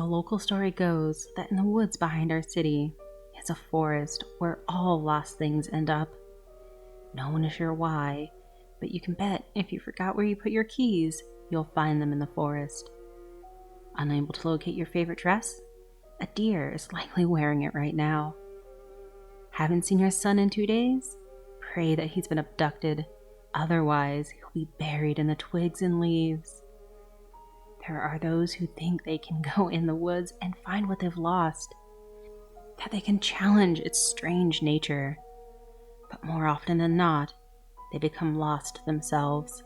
The local story goes that in the woods behind our city is a forest where all lost things end up. No one is sure why, but you can bet if you forgot where you put your keys, you'll find them in the forest. Unable to locate your favorite dress? A deer is likely wearing it right now. Haven't seen your son in 2 days? Pray that he's been abducted. Otherwise, he'll be buried in the twigs and leaves. There are those who think they can go in the woods and find what they've lost, that they can challenge its strange nature. But more often than not, they become lost themselves.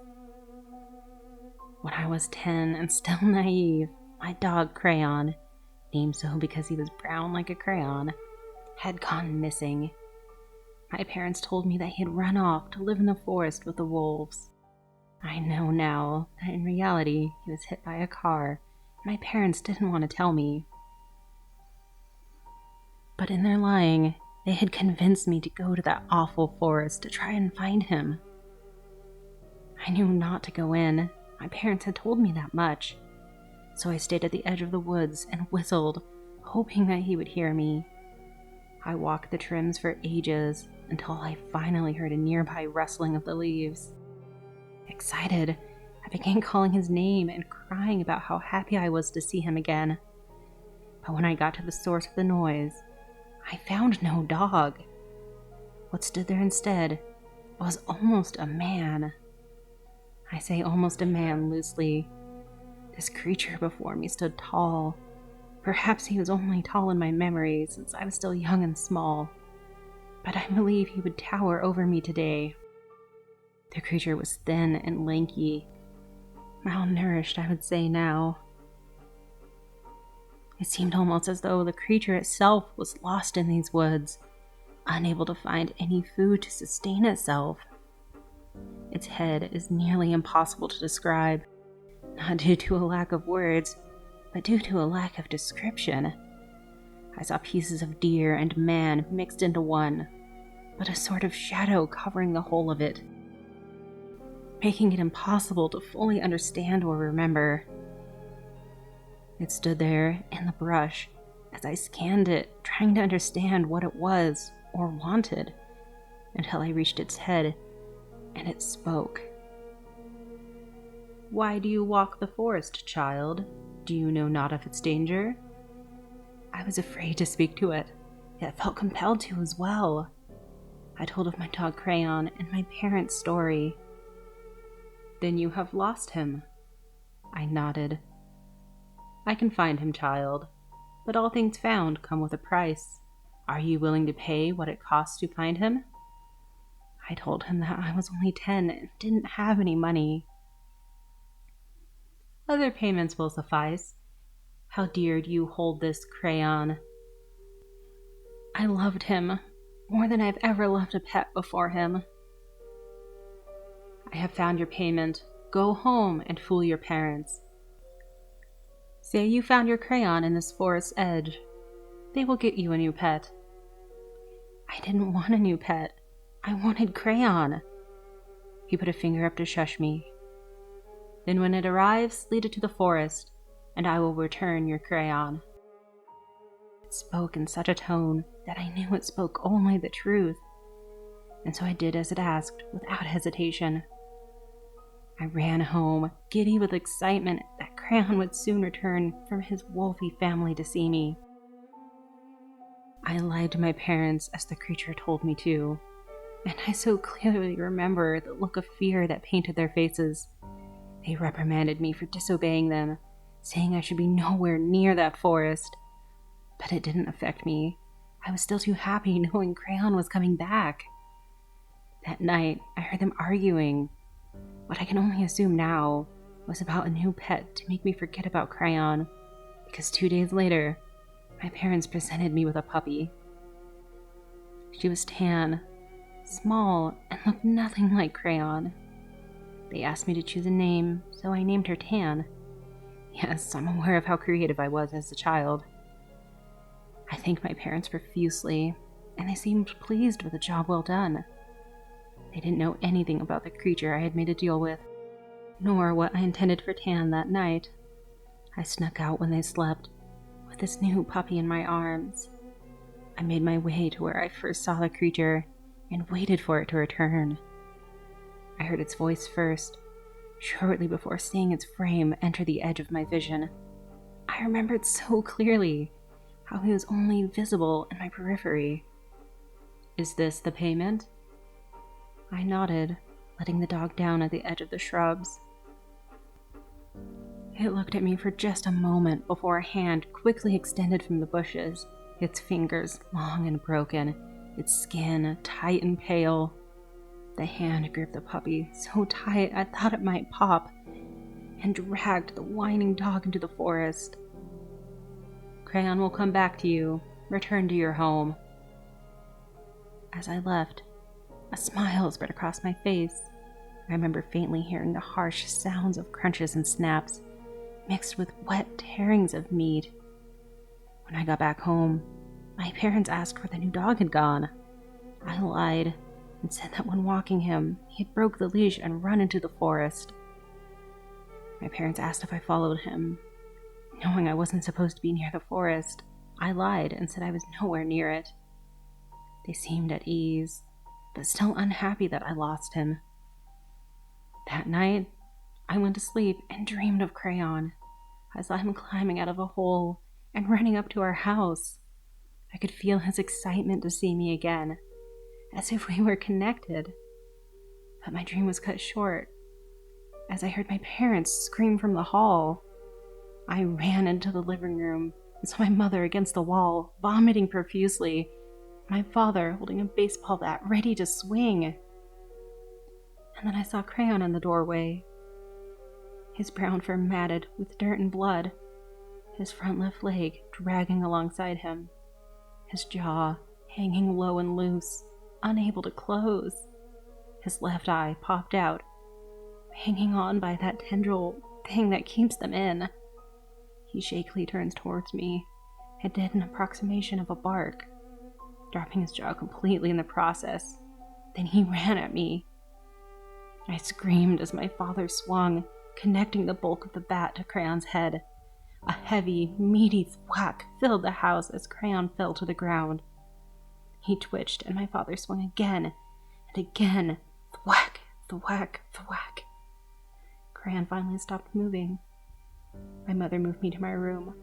When I was 10 and still naive, my dog Crayon, named so because he was brown like a crayon, had gone missing. My parents told me that he had run off to live in the forest with the wolves. I know now that in reality he was hit by a car, and my parents didn't want to tell me. But in their lying, they had convinced me to go to that awful forest to try and find him. I knew not to go in. My parents had told me that much. So I stayed at the edge of the woods and whistled, hoping that he would hear me. I walked the trims for ages until I finally heard a nearby rustling of the leaves. Excited, I began calling his name and crying about how happy I was to see him again. But when I got to the source of the noise, I found no dog. What stood there instead was almost a man. I say almost a man loosely. This creature before me stood tall. Perhaps he was only tall in my memory since I was still young and small. But I believe he would tower over me today. The creature was thin and lanky. Malnourished, I would say now. It seemed almost as though the creature itself was lost in these woods, unable to find any food to sustain itself. Its head is nearly impossible to describe, not due to a lack of words, but due to a lack of description. I saw pieces of deer and man mixed into one, but a sort of shadow covering the whole of it, making it impossible to fully understand or remember. It stood there in the brush as I scanned it, trying to understand what it was or wanted, until I reached its head, and it spoke. "Why do you walk the forest, child? Do you know not of its danger?" I was afraid to speak to it, yet felt compelled to as well. I told of my dog Crayon and my parents' story. "Then you have lost him?" I nodded. "I can find him, child, but all things found come with a price. Are you willing to pay what it costs to find him?" I told him that I was only 10 and didn't have any money. "Other payments will suffice. How dear do you hold this Crayon?" I loved him more than I've ever loved a pet before him. "I have found your payment. Go home and fool your parents. Say you found your Crayon in this forest's edge. They will get you a new pet." I didn't want a new pet. I wanted Crayon. He put a finger up to shush me. "Then when it arrives, lead it to the forest, and I will return your Crayon." It spoke in such a tone that I knew it spoke only the truth, and so I did as it asked without hesitation. I ran home, giddy with excitement that Crayon would soon return from his wolfy family to see me. I lied to my parents as the creature told me to, and I so clearly remember the look of fear that painted their faces. They reprimanded me for disobeying them, saying I should be nowhere near that forest. But it didn't affect me. I was still too happy knowing Crayon was coming back. That night, I heard them arguing. What I can only assume now was about a new pet to make me forget about Crayon, because 2 days later, my parents presented me with a puppy. She was tan, small, and looked nothing like Crayon. They asked me to choose a name, so I named her Tan. Yes, I'm aware of how creative I was as a child. I thanked my parents profusely, and they seemed pleased with a job well done. They didn't know anything about the creature I had made a deal with, nor what I intended for Tan that night. I snuck out when they slept, with this new puppy in my arms. I made my way to where I first saw the creature and waited for it to return. I heard its voice first, shortly before seeing its frame enter the edge of my vision. I remembered so clearly how he was only visible in my periphery. "Is this the payment?" I nodded, letting the dog down at the edge of the shrubs. It looked at me for just a moment before a hand quickly extended from the bushes, its fingers long and broken, its skin tight and pale. The hand gripped the puppy so tight I thought it might pop, and dragged the whining dog into the forest. "Crayon will come back to you. Return to your home." As I left, a smile spread across my face. I remember faintly hearing the harsh sounds of crunches and snaps, mixed with wet tearings of meat. When I got back home, my parents asked where the new dog had gone. I lied and said that when walking him, he had broke the leash and run into the forest. My parents asked if I followed him. Knowing I wasn't supposed to be near the forest, I lied and said I was nowhere near it. They seemed at ease, but still unhappy that I lost him. That night, I went to sleep and dreamed of Crayon. I saw him climbing out of a hole and running up to our house. I could feel his excitement to see me again, as if we were connected. But my dream was cut short, as I heard my parents scream from the hall. I ran into the living room and saw my mother against the wall, vomiting profusely, my father holding a baseball bat ready to swing. And then I saw Crayon in the doorway, his brown fur matted with dirt and blood, his front left leg dragging alongside him, his jaw hanging low and loose, unable to close. His left eye popped out, hanging on by that tendril thing that keeps them in. He shakily turns towards me and did an approximation of a bark, dropping his jaw completely in the process. Then he ran at me. I screamed as my father swung, connecting the bulk of the bat to Crayon's head. A heavy, meaty thwack filled the house as Crayon fell to the ground. He twitched, and my father swung again and again. Thwack, thwack, thwack. Crayon finally stopped moving. My mother moved me to my room,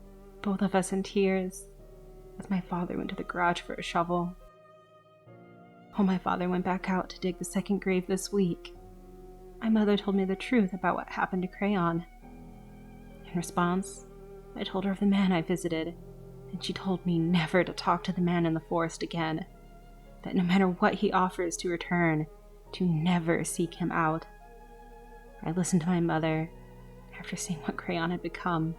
both of us in tears, as my father went to the garage for a shovel. While my father went back out to dig the second grave this week, my mother told me the truth about what happened to Crayon. In response, I told her of the man I visited, and she told me never to talk to the man in the forest again, that no matter what he offers to return, to never seek him out. I listened to my mother. After seeing what Crayon had become,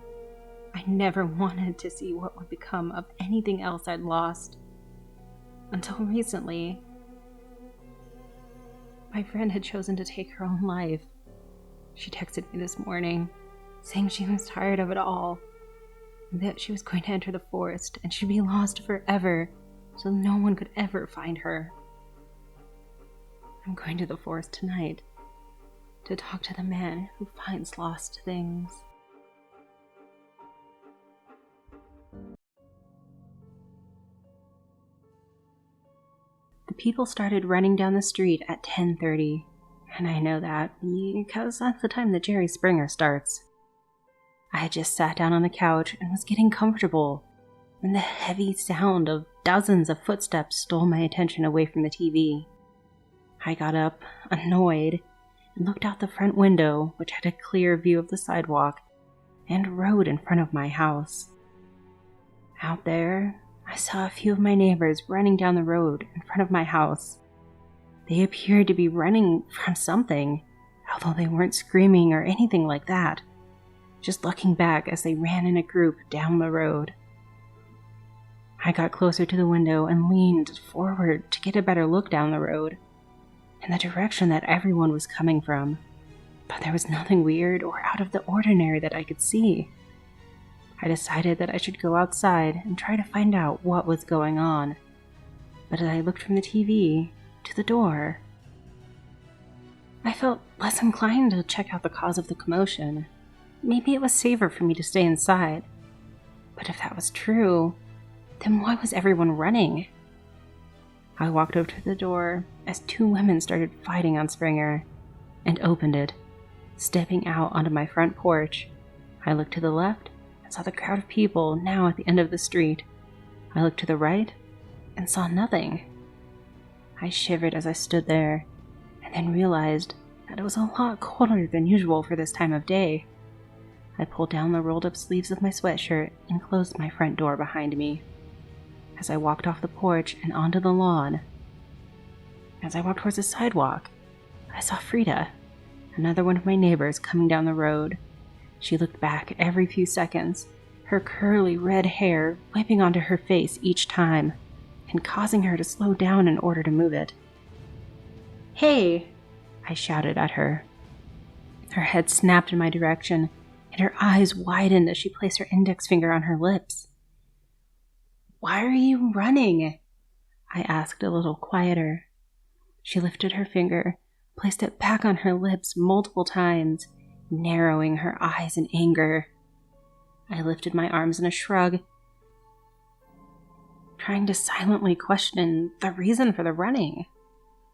I never wanted to see what would become of anything else I'd lost. Until recently, my friend had chosen to take her own life. She texted me this morning, saying she was tired of it all, and that she was going to enter the forest and she'd be lost forever, so no one could ever find her. I'm going to the forest tonight to talk to the man who finds lost things. The people started running down the street at 10:30, and I know that because that's the time that Jerry Springer starts. I had just sat down on the couch and was getting comfortable when the heavy sound of dozens of footsteps stole my attention away from the TV. I got up, annoyed, and looked out the front window, which had a clear view of the sidewalk and road in front of my house. Out there, I saw a few of my neighbors running down the road in front of my house. They appeared to be running from something, although they weren't screaming or anything like that, just looking back as they ran in a group down the road. I got closer to the window and leaned forward to get a better look down the road, in the direction that everyone was coming from, but there was nothing weird or out of the ordinary that I could see. I decided that I should go outside and try to find out what was going on, but as I looked from the TV to the door, I felt less inclined to check out the cause of the commotion. Maybe it was safer for me to stay inside, But if that was true, then why was everyone running? I walked over to the door as two women started fighting on Springer and opened it. Stepping out onto my front porch, I looked to the left and saw the crowd of people now at the end of the street. I looked to the right and saw nothing. I shivered as I stood there and then realized that it was a lot colder than usual for this time of day. I pulled down the rolled up sleeves of my sweatshirt and closed my front door behind me. As I walked off the porch and onto the lawn, as I walked towards the sidewalk, I saw Frida, another one of my neighbors, coming down the road. She looked back every few seconds, her curly red hair whipping onto her face each time, and causing her to slow down in order to move it. "Hey!" I shouted at her. Her head snapped in my direction, and her eyes widened as she placed her index finger on her lips. "Why are you running?" I asked a little quieter. She lifted her finger, placed it back on her lips multiple times, narrowing her eyes in anger. I lifted my arms in a shrug, trying to silently question the reason for the running.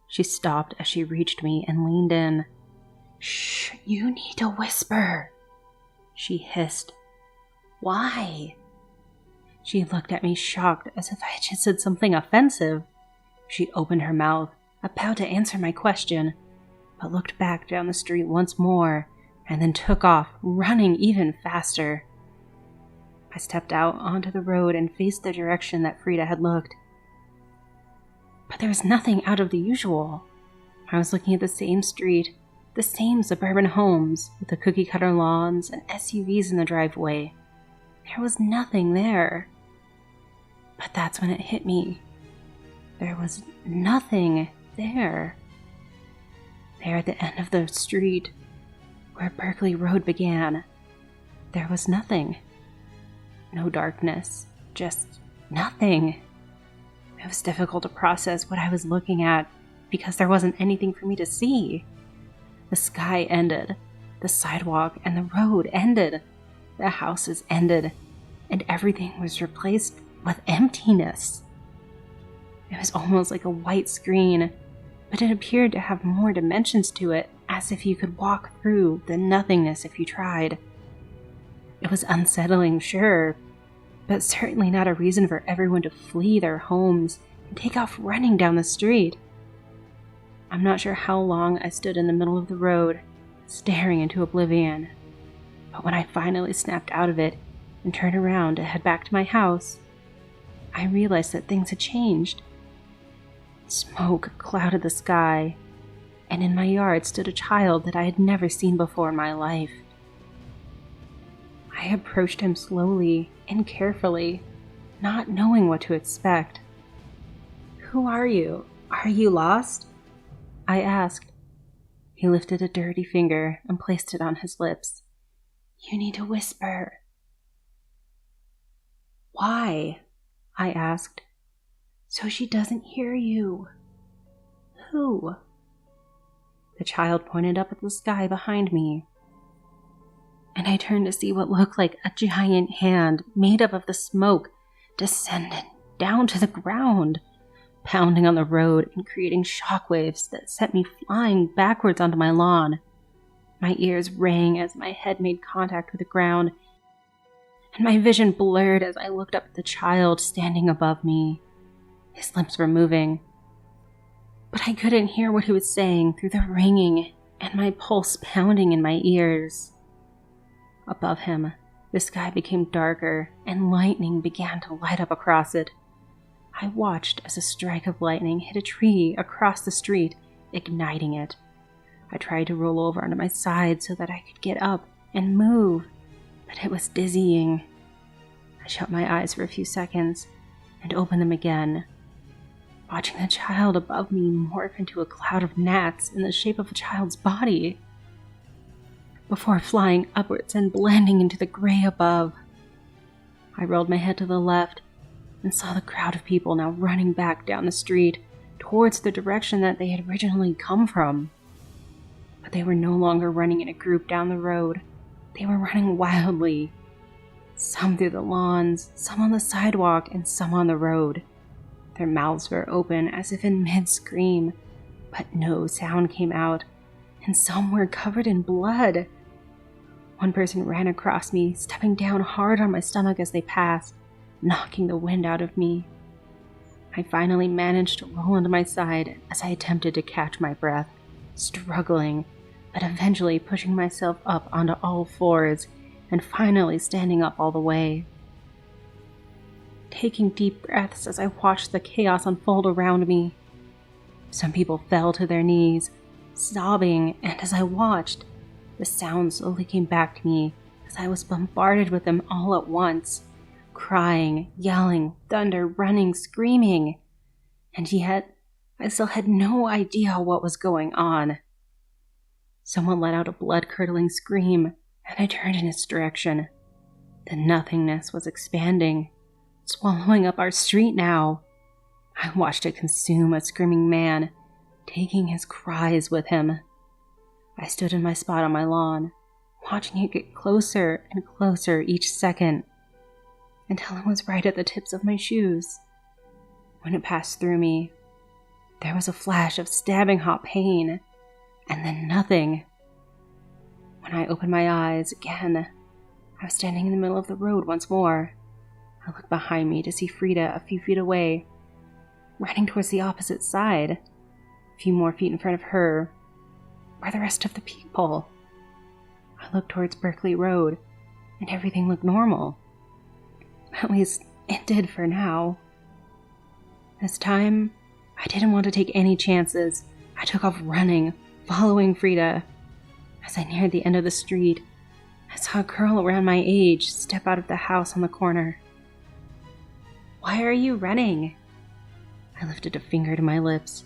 She stopped as she reached me and leaned in. "Shh, you need to whisper," she hissed. "Why?" She looked at me shocked as if I had just said something offensive. She opened her mouth, about to answer my question, but looked back down the street once more and then took off, running even faster. I stepped out onto the road and faced the direction that Frida had looked. But there was nothing out of the usual. I was looking at the same street, the same suburban homes with the cookie-cutter lawns and SUVs in the driveway. There was nothing there. But that's when it hit me. There was nothing there. There at the end of the street, where Berkeley Road began, there was nothing. No darkness, just nothing. It was difficult to process what I was looking at because there wasn't anything for me to see. The sky ended, the sidewalk and the road ended, the houses ended, and everything was replaced with emptiness. It was almost like a white screen, but it appeared to have more dimensions to it, as if you could walk through the nothingness if you tried. It was unsettling, sure, but certainly not a reason for everyone to flee their homes and take off running down the street. I'm not sure how long I stood in the middle of the road, staring into oblivion, but when I finally snapped out of it and turned around to head back to my house, I realized that things had changed. Smoke clouded the sky, and in my yard stood a child that I had never seen before in my life. I approached him slowly and carefully, not knowing what to expect. "Who are you? Are you lost?" I asked. He lifted a dirty finger and placed it on his lips. "You need to whisper." "Why?" I asked. "So she doesn't hear you." "Who?" The child pointed up at the sky behind me, and I turned to see what looked like a giant hand made up of the smoke descended down to the ground, pounding on the road and creating shockwaves that sent me flying backwards onto my lawn. My ears rang as my head made contact with the ground, and my vision blurred as I looked up at the child standing above me. His lips were moving, but I couldn't hear what he was saying through the ringing and my pulse pounding in my ears. Above him, the sky became darker and lightning began to light up across it. I watched as a strike of lightning hit a tree across the street, igniting it. I tried to roll over onto my side so that I could get up and move, but it was dizzying. I shut my eyes for a few seconds and opened them again, watching the child above me morph into a cloud of gnats in the shape of a child's body, before flying upwards and blending into the gray above. I rolled my head to the left and saw the crowd of people now running back down the street towards the direction that they had originally come from. But they were no longer running in a group down the road. They were running wildly. Some through the lawns, some on the sidewalk, and some on the road. Their mouths were open as if in mid-scream, but no sound came out, and some were covered in blood. One person ran across me, stepping down hard on my stomach as they passed, knocking the wind out of me. I finally managed to roll onto my side as I attempted to catch my breath, struggling, but eventually pushing myself up onto all fours and finally standing up all the way. Taking deep breaths as I watched the chaos unfold around me. Some people fell to their knees, sobbing, and as I watched, the sound slowly came back to me as I was bombarded with them all at once, crying, yelling, thunder, running, screaming. And yet, I still had no idea what was going on. Someone let out a blood-curdling scream, and I turned in its direction. The nothingness was expanding, swallowing up our street now. I watched it consume a screaming man, taking his cries with him. I stood in my spot on my lawn, watching it get closer and closer each second, until it was right at the tips of my shoes. When it passed through me, there was a flash of stabbing hot pain, and then nothing. When I opened my eyes again, I was standing in the middle of the road once more. I looked behind me to see Frida a few feet away, running towards the opposite side. A few more feet in front of her were the rest of the people. I looked towards Berkeley Road, and everything looked normal. At least, it did for now. This time, I didn't want to take any chances. I took off running, following Frida. As I neared the end of the street, I saw a girl around my age step out of the house on the corner. "Why are you running?" I lifted a finger to my lips.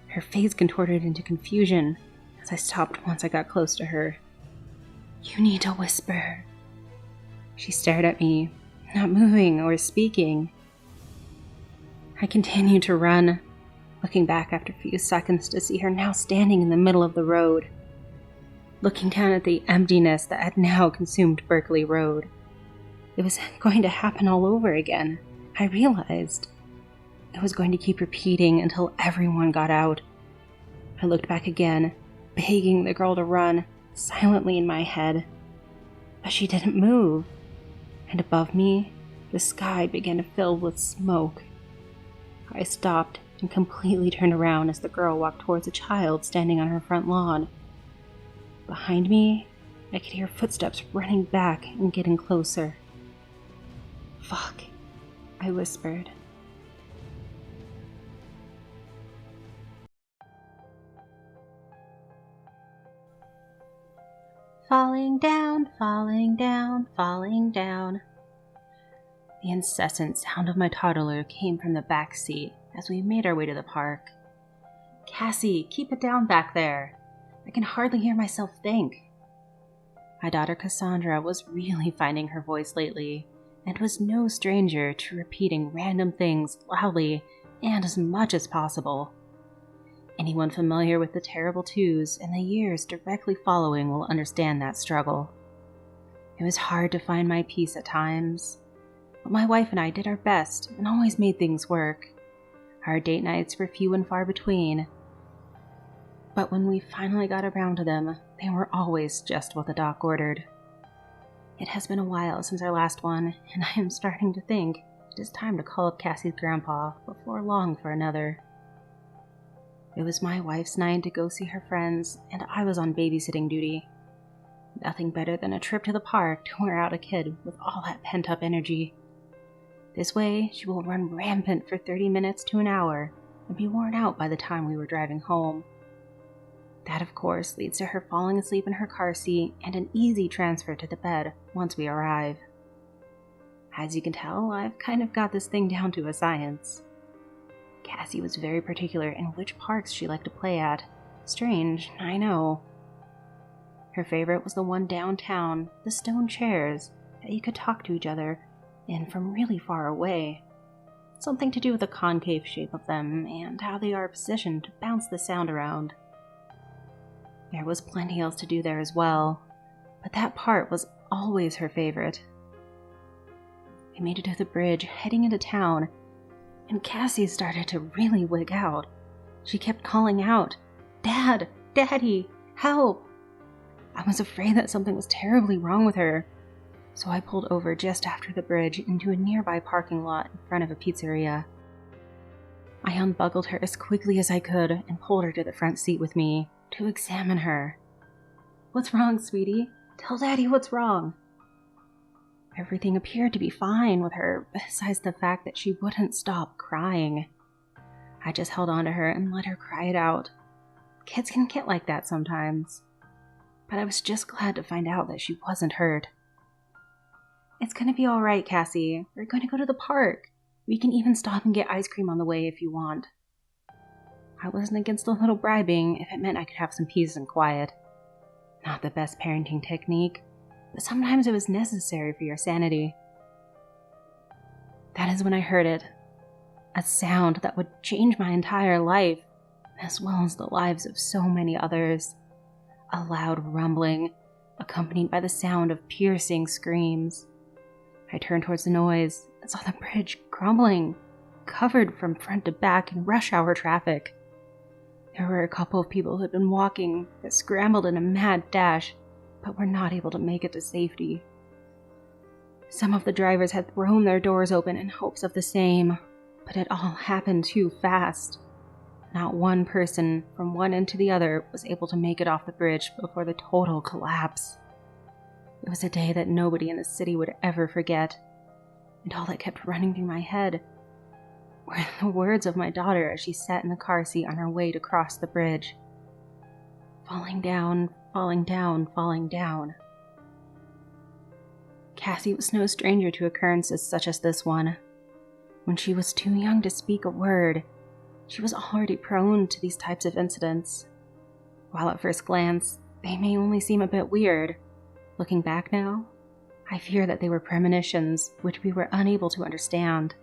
Her face contorted into confusion as I stopped once I got close to her. "You need to whisper." She stared at me, not moving or speaking. I continued to run, looking back after a few seconds to see her now standing in the middle of the road, looking down at the emptiness that had now consumed Berkeley Road. It was going to happen all over again, I realized. It was going to keep repeating until everyone got out. I looked back again, begging the girl to run, silently in my head. But she didn't move, and above me, the sky began to fill with smoke. I stopped and completely turned around as the girl walked towards a child standing on her front lawn. Behind me, I could hear footsteps running back and getting closer. "Fuck," I whispered. Falling down, falling down, falling down. The incessant sound of my toddler came from the back seat as we made our way to the park. "Cassie, keep it down back there. I can hardly hear myself think." My daughter Cassandra was really finding her voice lately, and was no stranger to repeating random things loudly and as much as possible. Anyone familiar with the terrible twos and the years directly following will understand that struggle. It was hard to find my peace at times, but my wife and I did our best and always made things work. Our date nights were few and far between, but when we finally got around to them, they were always just what the doc ordered. It has been a while since our last one, and I am starting to think it is time to call up Cassie's grandpa before long for another. It was my wife's night to go see her friends, and I was on babysitting duty. Nothing better than a trip to the park to wear out a kid with all that pent-up energy. This way, she will run rampant for 30 minutes to an hour and be worn out by the time we were driving home. That, of course, leads to her falling asleep in her car seat and an easy transfer to the bed once we arrive. As you can tell, I've kind of got this thing down to a science. Cassie was very particular in which parks she liked to play at. Strange, I know. Her favorite was the one downtown, the stone chairs, that you could talk to each other in from really far away. Something to do with the concave shape of them and how they are positioned to bounce the sound around. There was plenty else to do there as well, but that part was always her favorite. We made it to the bridge, heading into town, and Cassie started to really wig out. She kept calling out, "Dad! Daddy! Help!" I was afraid that something was terribly wrong with her, so I pulled over just after the bridge into a nearby parking lot in front of a pizzeria. I unbuckled her as quickly as I could and pulled her to the front seat with me to examine her. "What's wrong, sweetie? Tell Daddy what's wrong." Everything appeared to be fine with her, besides the fact that she wouldn't stop crying. I just held on to her and let her cry it out. Kids can get like that sometimes. But I was just glad to find out that she wasn't hurt. "It's gonna be alright, Cassie. We're going to go to the park. We can even stop and get ice cream on the way if you want." I wasn't against a little bribing if it meant I could have some peace and quiet. Not the best parenting technique, but sometimes it was necessary for your sanity. That is when I heard it. A sound that would change my entire life, as well as the lives of so many others. A loud rumbling, accompanied by the sound of piercing screams. I turned towards the noise and saw the bridge crumbling, covered from front to back in rush hour traffic. There were a couple of people who had been walking that scrambled in a mad dash, but were not able to make it to safety. Some of the drivers had thrown their doors open in hopes of the same, but it all happened too fast. Not one person from one end to the other was able to make it off the bridge before the total collapse. It was a day that nobody in the city would ever forget, and all that kept running through my head were the words of my daughter as she sat in the car seat on her way to cross the bridge. Falling down, falling down, falling down. Cassie was no stranger to occurrences such as this one. When she was too young to speak a word, she was already prone to these types of incidents. While at first glance, they may only seem a bit weird, looking back now, I fear that they were premonitions which we were unable to understand.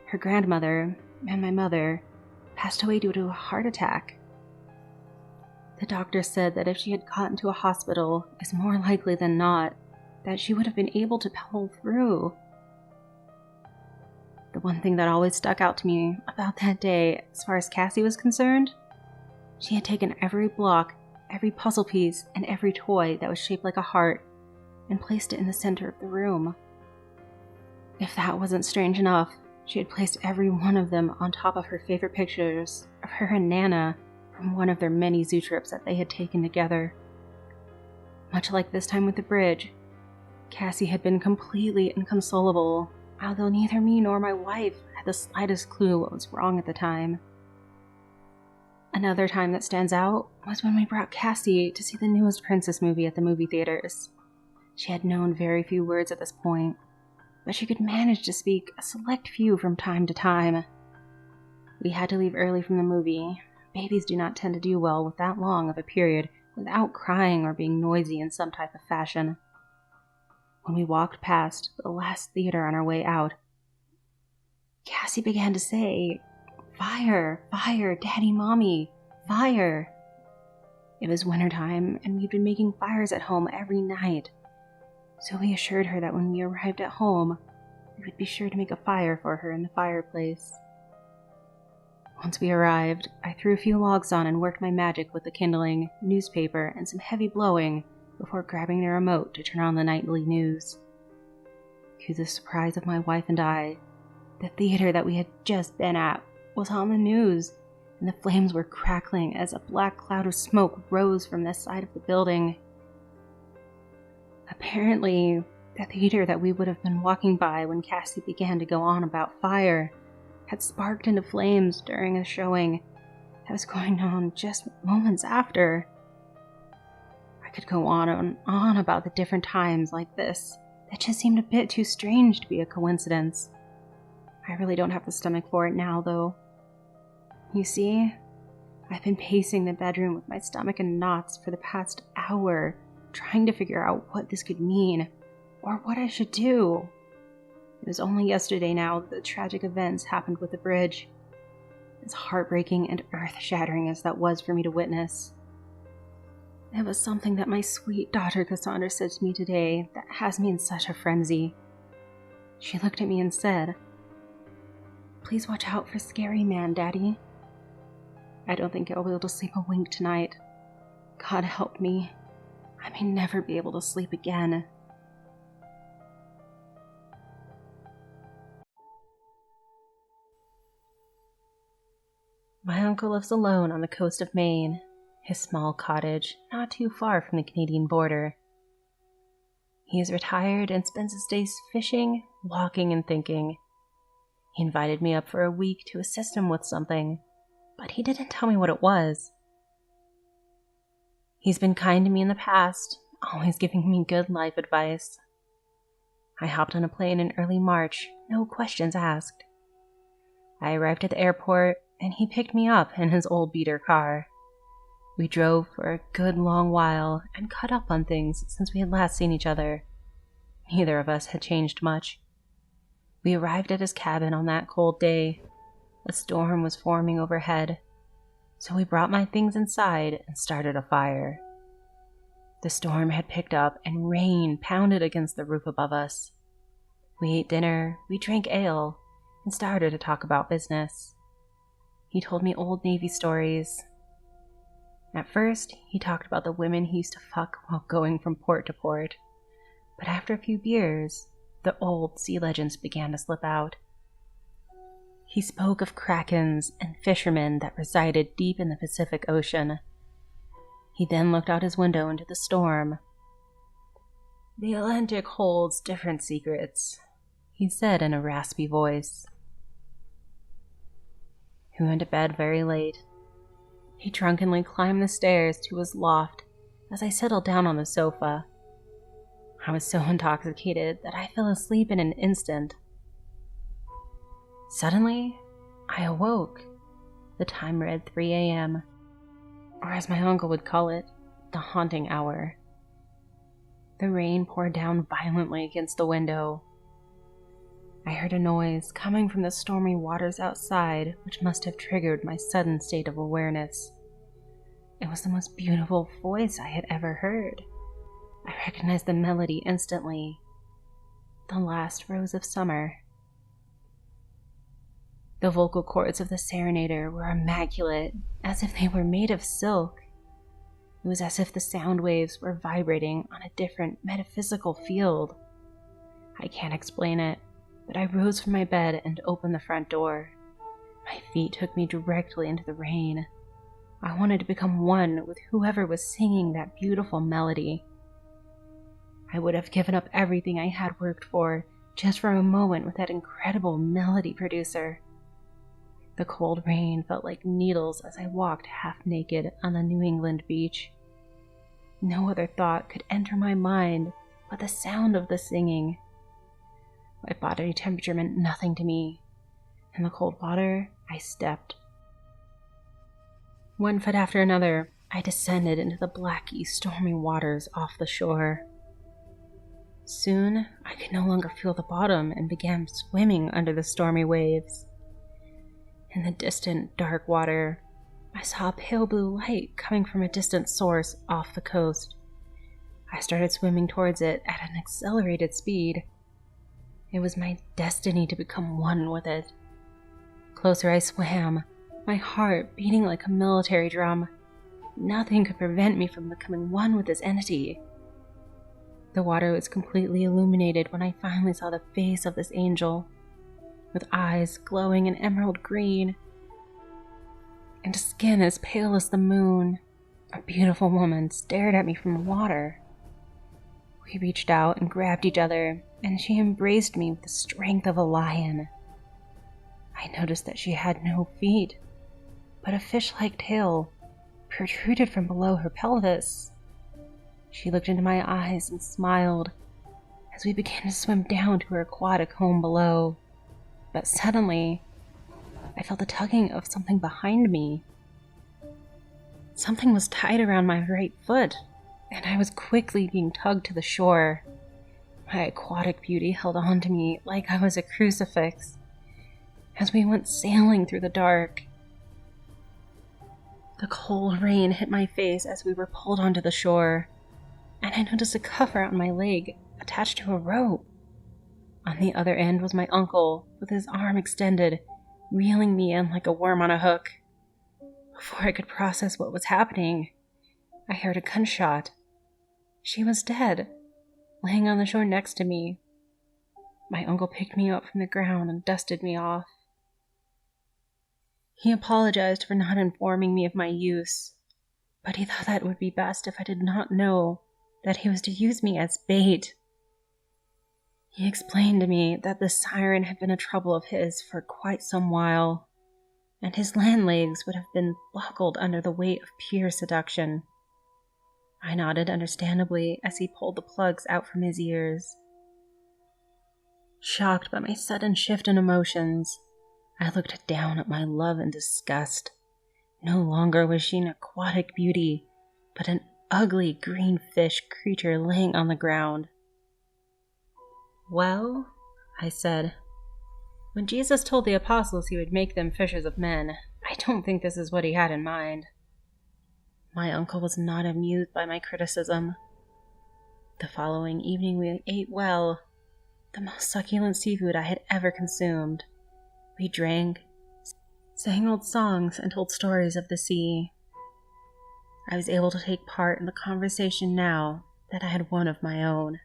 Her grandmother and my mother passed away due to a heart attack. The doctor said that if she had gotten to a hospital, it's more likely than not that she would have been able to pull through. The one thing that always stuck out to me about that day, as far as Cassie was concerned, she had taken every block, every puzzle piece, and every toy that was shaped like a heart and placed it in the center of the room. If that wasn't strange enough, she had placed every one of them on top of her favorite pictures of her and Nana from one of their many zoo trips that they had taken together. Much like this time with the bridge, Cassie had been completely inconsolable, although neither me nor my wife had the slightest clue what was wrong at the time. Another time that stands out was when we brought Cassie to see the newest Princess movie at the movie theaters. She had known very few words at this point, but she could manage to speak a select few from time to time. We had to leave early from the movie. Babies do not tend to do well with that long of a period without crying or being noisy in some type of fashion. When we walked past the last theater on our way out, Cassie began to say, "Fire, fire, Daddy, Mommy, fire." It was wintertime, and we'd been making fires at home every night, so we assured her that when we arrived at home, we would be sure to make a fire for her in the fireplace. Once we arrived, I threw a few logs on and worked my magic with the kindling, newspaper, and some heavy blowing before grabbing the remote to turn on the nightly news. To the surprise of my wife and I, the theater that we had just been at was on the news, and the flames were crackling as a black cloud of smoke rose from this side of the building. Apparently, the theater that we would have been walking by when Cassie began to go on about fire had sparked into flames during a showing that was going on just moments after. I could go on and on about the different times like this that just seemed a bit too strange to be a coincidence. I really don't have the stomach for it now, though. You see, I've been pacing the bedroom with my stomach in knots for the past hour, trying to figure out what this could mean, or what I should do. It was only yesterday now that the tragic events happened with the bridge, as heartbreaking and earth-shattering as that was for me to witness. It was something that my sweet daughter Cassandra said to me today that has me in such a frenzy. She looked at me and said, "Please watch out for Scary Man, Daddy. I don't think I'll be able to sleep a wink tonight. God help me. I may never be able to sleep again." My uncle lives alone on the coast of Maine, his small cottage not too far from the Canadian border. He is retired and spends his days fishing, walking, and thinking. He invited me up for a week to assist him with something, but he didn't tell me what it was. He's been kind to me in the past, always giving me good life advice. I hopped on a plane in early March, no questions asked. I arrived at the airport, and he picked me up in his old beater car. We drove for a good long while and caught up on things since we had last seen each other. Neither of us had changed much. We arrived at his cabin on that cold day. A storm was forming overhead, so we brought my things inside and started a fire. The storm had picked up and rain pounded against the roof above us. We ate dinner, we drank ale, and started to talk about business. He told me old Navy stories. At first, he talked about the women he used to fuck while going from port to port. But after a few beers, the old sea legends began to slip out. He spoke of krakens and fishermen that resided deep in the Pacific Ocean. He then looked out his window into the storm. "The Atlantic holds different secrets," he said in a raspy voice. He went to bed very late. He drunkenly climbed the stairs to his loft as I settled down on the sofa. I was so intoxicated that I fell asleep in an instant. Suddenly, I awoke. The time read 3 a.m., or as my uncle would call it, the haunting hour. The rain poured down violently against the window. I heard a noise coming from the stormy waters outside, which must have triggered my sudden state of awareness. It was the most beautiful voice I had ever heard. I recognized the melody instantly. The Last Rose of Summer. The vocal cords of the serenader were immaculate, as if they were made of silk. It was as if the sound waves were vibrating on a different metaphysical field. I can't explain it, but I rose from my bed and opened the front door. My feet took me directly into the rain. I wanted to become one with whoever was singing that beautiful melody. I would have given up everything I had worked for just for a moment with that incredible melody producer. The cold rain felt like needles as I walked half naked on the New England beach. No other thought could enter my mind but the sound of the singing. My body temperature meant nothing to me. In the cold water, I stepped. One foot after another, I descended into the blacky, stormy waters off the shore. Soon, I could no longer feel the bottom and began swimming under the stormy waves. In the distant, dark water, I saw a pale blue light coming from a distant source off the coast. I started swimming towards it at an accelerated speed. It was my destiny to become one with it. Closer I swam, my heart beating like a military drum. Nothing could prevent me from becoming one with this entity. The water was completely illuminated when I finally saw the face of this angel, with eyes glowing an emerald green, and skin as pale as the moon. A beautiful woman stared at me from the water. We reached out and grabbed each other, and she embraced me with the strength of a lion. I noticed that she had no feet, but a fish-like tail protruded from below her pelvis. She looked into my eyes and smiled as we began to swim down to her aquatic home below. But suddenly, I felt the tugging of something behind me. Something was tied around my right foot, and I was quickly being tugged to the shore. My aquatic beauty held on to me like I was a crucifix as we went sailing through the dark. The cold rain hit my face as we were pulled onto the shore, and I noticed a cover on my leg attached to a rope. On the other end was my uncle, with his arm extended, reeling me in like a worm on a hook. Before I could process what was happening, I heard a gunshot. She was dead, laying on the shore next to me. My uncle picked me up from the ground and dusted me off. He apologized for not informing me of my use, but he thought that would be best if I did not know that he was to use me as bait. He explained to me that the siren had been a trouble of his for quite some while, and his land legs would have been buckled under the weight of pure seduction. I nodded understandably as he pulled the plugs out from his ears. Shocked by my sudden shift in emotions, I looked down at my love in disgust. No longer was she an aquatic beauty, but an ugly green fish creature laying on the ground. "Well," I said, "when Jesus told the apostles he would make them fishers of men, I don't think this is what he had in mind." My uncle was not amused by my criticism. The following evening we ate well, the most succulent seafood I had ever consumed. We drank, sang old songs, and told stories of the sea. I was able to take part in the conversation now that I had one of my own.